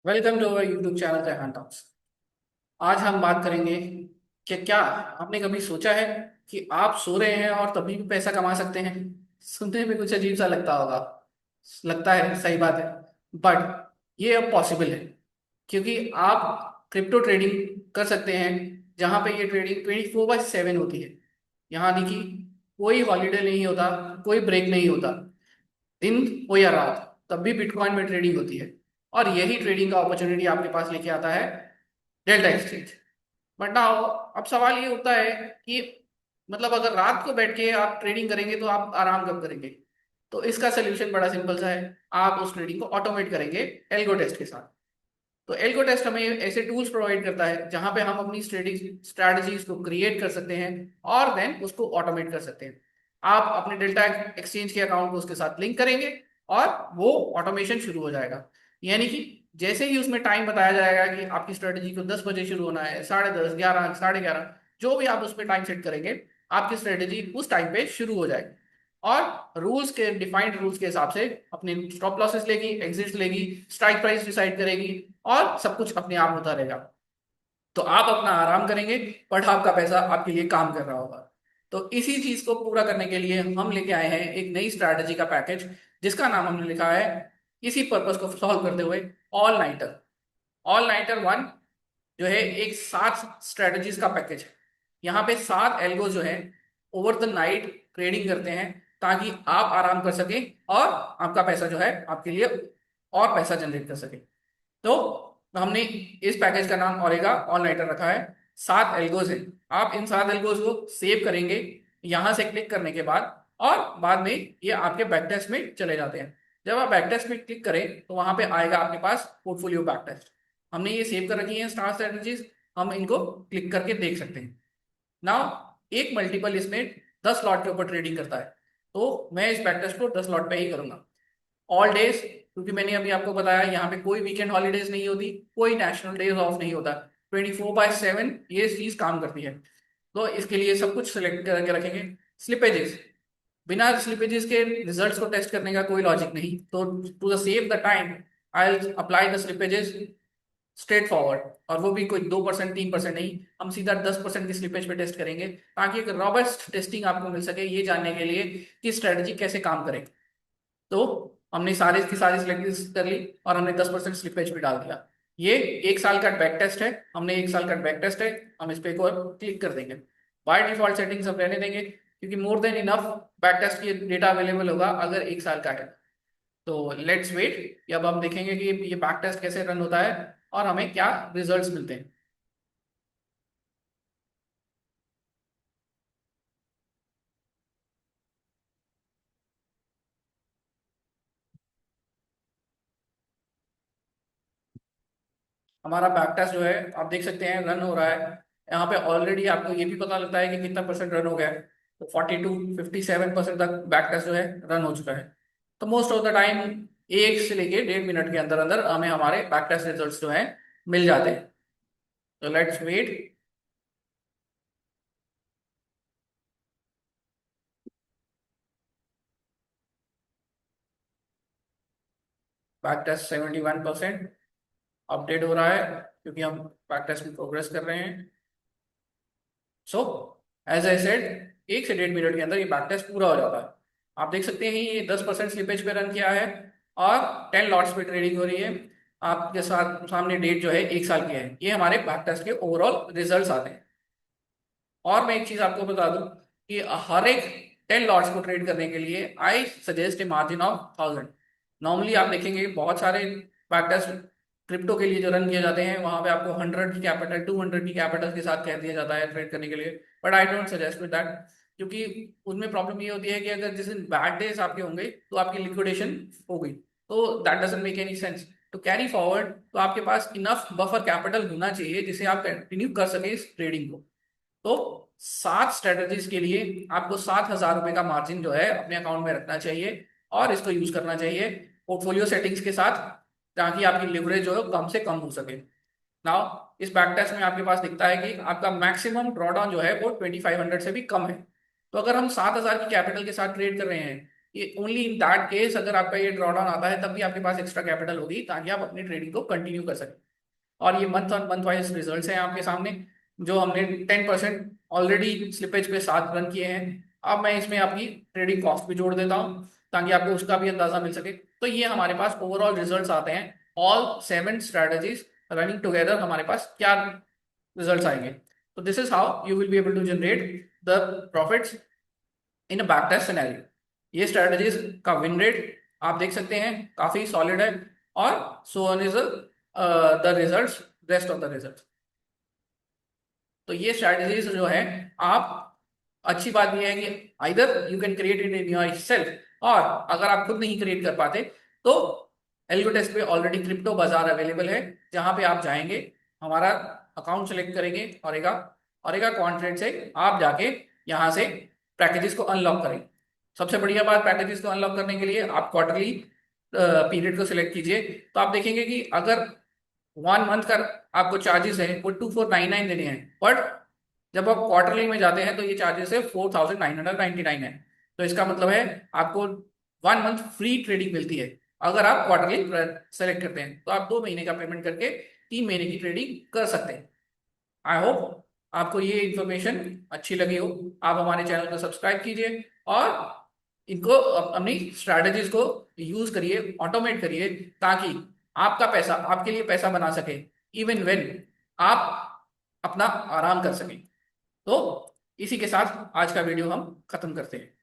Welcome to our YouTube channel Jahan Talks. आज हम बात करेंगे कि क्या आपने कभी सोचा है कि आप सो रहे हैं और तभी भी पैसा कमा सकते हैं। सुनने में कुछ अजीब सा लगता होगा। लगता है, सही बात है। बट ये अब पॉसिबल है, क्योंकि आप क्रिप्टो ट्रेडिंग कर सकते हैं, जहां पे ये ट्रेडिंग 24/7 होती है। यहाँ देखिए, कोई हॉलीडे नहीं होता, कोई ब्रेक नहीं होता। दिन हो या रात, तब भी बिटकॉइन में ट्रेडिंग होती है। और यही ट्रेडिंग का अपॉर्चुनिटी आपके पास लेके आता है डेल्टा एक्सचेंज। बट नाउ अब सवाल ये उठता है कि मतलब अगर रात को बैठ के आप ट्रेडिंग करेंगे तो आप आराम कब करेंगे। तो इसका सोल्यूशन बड़ा सिंपल सा है। आप उस ट्रेडिंग को ऑटोमेट करेंगे एल्गो टेस्ट के साथ। तो एल्गो टेस्ट हमें ऐसे टूल्स प्रोवाइड करता है जहां पे हम अपनी स्ट्रेटजीज को क्रिएट कर सकते हैं और देन उसको ऑटोमेट कर सकते हैं। आप अपने डेल्टा एक्सचेंज के अकाउंट को उसके साथ लिंक करेंगे और वो ऑटोमेशन शुरू हो जाएगा। यानी कि जैसे ही उसमें टाइम बताया जाएगा कि आपकी स्ट्रेटजी को 10 बजे शुरू होना है, 10:30, 11, 11:30, जो भी आप उस पर टाइम सेट करेंगे, आपकी स्ट्रेटजी उस टाइम पे शुरू हो जाएगी। और रूल्स के डिफाइंड रूल्स के हिसाब से अपने स्टॉप लॉसेस लेगी, एग्जिट्स लेगी, स्ट्राइक प्राइस डिसाइड करेगी और सब कुछ अपने आप होता रहेगा। तो आप अपना आराम करेंगे, बट आपका पैसा आपके लिए काम कर रहा होगा। तो इसी चीज को पूरा करने के लिए हम लेके आए हैं एक नई स्ट्रैटेजी का पैकेज, जिसका नाम हमने लिखा है, इसी पर्पस को सॉल्व करते हुए, all nighter. All nighter one जो है एक 7 स्ट्रेटजीज का पैकेज है। यहाँ पे 7 एल्गो जो है ओवर द नाइट ट्रेडिंग करते हैं, ताकि आप आराम कर सकें और आपका पैसा जो है आपके लिए और पैसा जनरेट कर सके। तो हमने इस पैकेज का नाम ऑरेगा ऑल नाइटर रखा है। 7 एल्गोज हैं। आप इन 7 एल्गोज को सेव करेंगे यहां से क्लिक करने के बाद, और बाद में ये आपके बैक टेस्ट में चले जाते हैं। जब आप बैक टेस्ट में क्लिक करें तो वहां पे आएगा आपके पास पोर्टफोलियो बैक टेस्ट। हमने ये सेव कर रखी है स्टार स्ट्रेटजीज, हम इनको क्लिक करके देख सकते हैं। नाउ एक मल्टीपल इसमें 10 लॉट के ऊपर ट्रेडिंग करता है, तो मैं इस बैक टेस्ट को 10 लॉट पे ही करूंगा। ऑल डेज, क्योंकि मैंने अभी आपको बताया यहाँ पे कोई वीकेंड हॉलीडेज नहीं होती, कोई नेशनल डेज ऑफ नहीं होता। 24/7 ये चीज काम करती है। तो इसके लिए सब कुछ सिलेक्ट करके रखेंगे। स्लिपेजेस, बिना स्लिपेजेस के रिजल्ट्स को टेस्ट करने का कोई लॉजिक नहीं। तो to the save the time, I will apply the slippages straightforward. और वो भी कोई 2%, 3% नहीं, हम सीधा 10% की स्लिपेज पे टेस्ट करेंगे, ताकि एक रॉबस्ट टेस्टिंग आपको मिल सके ये जानने के लिए कि स्ट्रेटजी कैसे काम करे। तो हमने सारे की सारी सिलेक्ट कर ली और हमने 10% स्लिपेज भी डाल दिया। ये 1 साल का बैक टेस्ट है। हमने 1 साल का बैक टेस्ट है, हम इस पे एक और क्लिक कर देंगे। बाय डिफॉल्ट सेटिंग्स हम रहने देंगे, क्योंकि more than enough back test की डेटा अवेलेबल होगा अगर 1 साल का है। तो लेट्स वेट, अब हम देखेंगे कि ये बैक टेस्ट कैसे रन होता है और हमें क्या रिजल्ट्स मिलते हैं। हमारा बैक टेस्ट जो है आप देख सकते हैं रन हो रहा है। यहाँ पे ऑलरेडी आपको ये भी पता लगता है कि कितना परसेंट रन हो गया है। तो 42, 57% तक बैक टेस्ट जो है रन हो चुका है। तो मोस्ट ऑफ द टाइम 1 से लेके 1.5 मिनट के अंदर अंदर हमें हमारे बैक टेस्ट रिजल्ट जो है मिल जाते हैं। तो let's wait. Back test 71% update हो रहा है, क्योंकि हम बैक टेस्ट में प्रोग्रेस कर रहे हैं। सो एज आई सेड, 1 से 1.5 मिनट के अंदर ये बैक टेस्ट पूरा हो जाता है। आप देख सकते हैं ये 10% स्लिपेज पे रन किया है और 10 लॉट्स पे ट्रेडिंग हो रही है। आपके साथ सामने डेट जो है 1 साल की है। ये हमारे बैक टेस्ट के ओवरऑल रिजल्ट्स आते हैं। और मैं एक चीज आपको बता दूं कि हर एक 10 लॉट्स को ट्रेड करने के लिए I suggest a margin of 1000। Normally आप देखेंगे बहुत सारे बैक टेस्ट क्रिप्टो के लिए जो रन किए जाते हैं, वहां पे आपको 100 की कैपिटल, 200 की कैपिटल के साथ कह दिया जाता है ट्रेड करने के लिए। But I don't suggest with that, क्योंकि उसमें प्रॉब्लम ये होती है कि अगर जिस दिन बैड डेज आपके होंगे तो आपकी लिक्विडेशन हो गई, तो that doesn't make any sense to carry forward. तो आपके पास इनफ बफर कैपिटल होना चाहिए जिसे आप कंटिन्यू कर सके इस ट्रेडिंग को। तो 7 स्ट्रेटजीज के लिए आपको 7,000 रुपए का मार्जिन जो है अपने अकाउंट में रखना चाहिए और इसको यूज करना चाहिए पोर्टफोलियो सेटिंग्स के साथ, ताकि आपकी लिवरेज जो है कम से कम हो सके। नाउ इस बैक टेस्ट में आपके पास दिखता है कि आपका मैक्सिमम ड्रॉडाउन जो है वो 2500 से भी कम है। तो अगर हम 7,000 की कैपिटल के साथ ट्रेड कर रहे हैं, ये ओनली इन दैट केस अगर आपका ये ड्रॉडाउन आता है तब भी आपके पास एक्स्ट्रा कैपिटल होगी ताकि आप अपनी ट्रेडिंग को कंटिन्यू कर सकें। और ये month on month wise results हैं आपके सामने, जो हमने 10% ऑलरेडी स्लिपेज के साथ रन किए हैं। अब मैं इसमें आपकी ट्रेडिंग कॉस्ट भी जोड़ देता हूँ ताकि आपको उसका भी अंदाजा मिल सके। तो ये हमारे पास ओवरऑल रिजल्ट्स आते हैं, ऑल 7 स्ट्रेटजीज रनिंग टुगेदर हमारे पास क्या रिजल्ट्स आएंगे। तो this is how you will be able to generate the profits in a back test scenario. ये स्ट्रेटजीज का विन रेट आप देख सकते हैं काफी सॉलिड है, और so on is the results, rest of the results. तो ये स्ट्रेटजीज जो है, आप अच्छी बात यह है कि either you can create it in your self, और अगर आप खुद नहीं क्रिएट कर पाते तो एल्गोटेस्ट पे ऑलरेडी क्रिप्टो बाजार अवेलेबल है, जहां पे आप जाएंगे, हमारा अकाउंट सेलेक्ट करेंगे ऑरेगा, ऑरेगा कॉन्ट्रैक्ट से आप जाके यहाँ से पैकेजेस को अनलॉक करें। सबसे बढ़िया बात, पैकेजेस को अनलॉक करने के लिए आप क्वार्टरली पीरियड को सिलेक्ट कीजिए। तो आप देखेंगे कि अगर 1 मंथ का आपको चार्जेस है वो 2499 देने हैं, बट जब आप क्वार्टरली में जाते हैं तो ये चार्जेस है 4999 है। तो इसका मतलब है आपको 1 मंथ फ्री ट्रेडिंग मिलती है अगर आप क्वार्टरली सेलेक्ट करते हैं। तो आप 2 महीने का पेमेंट करके 3 महीने की ट्रेडिंग कर सकते हैं। आई होप आपको ये इंफॉर्मेशन अच्छी लगी हो। आप हमारे चैनल को सब्सक्राइब कीजिए और इनको अपनी स्ट्रैटेजीज को यूज करिए, ऑटोमेट करिए, ताकि आपका पैसा आपके लिए पैसा बना सके इवन व्हेन आप अपना आराम कर सकें। तो इसी के साथ आज का वीडियो हम खत्म करते हैं।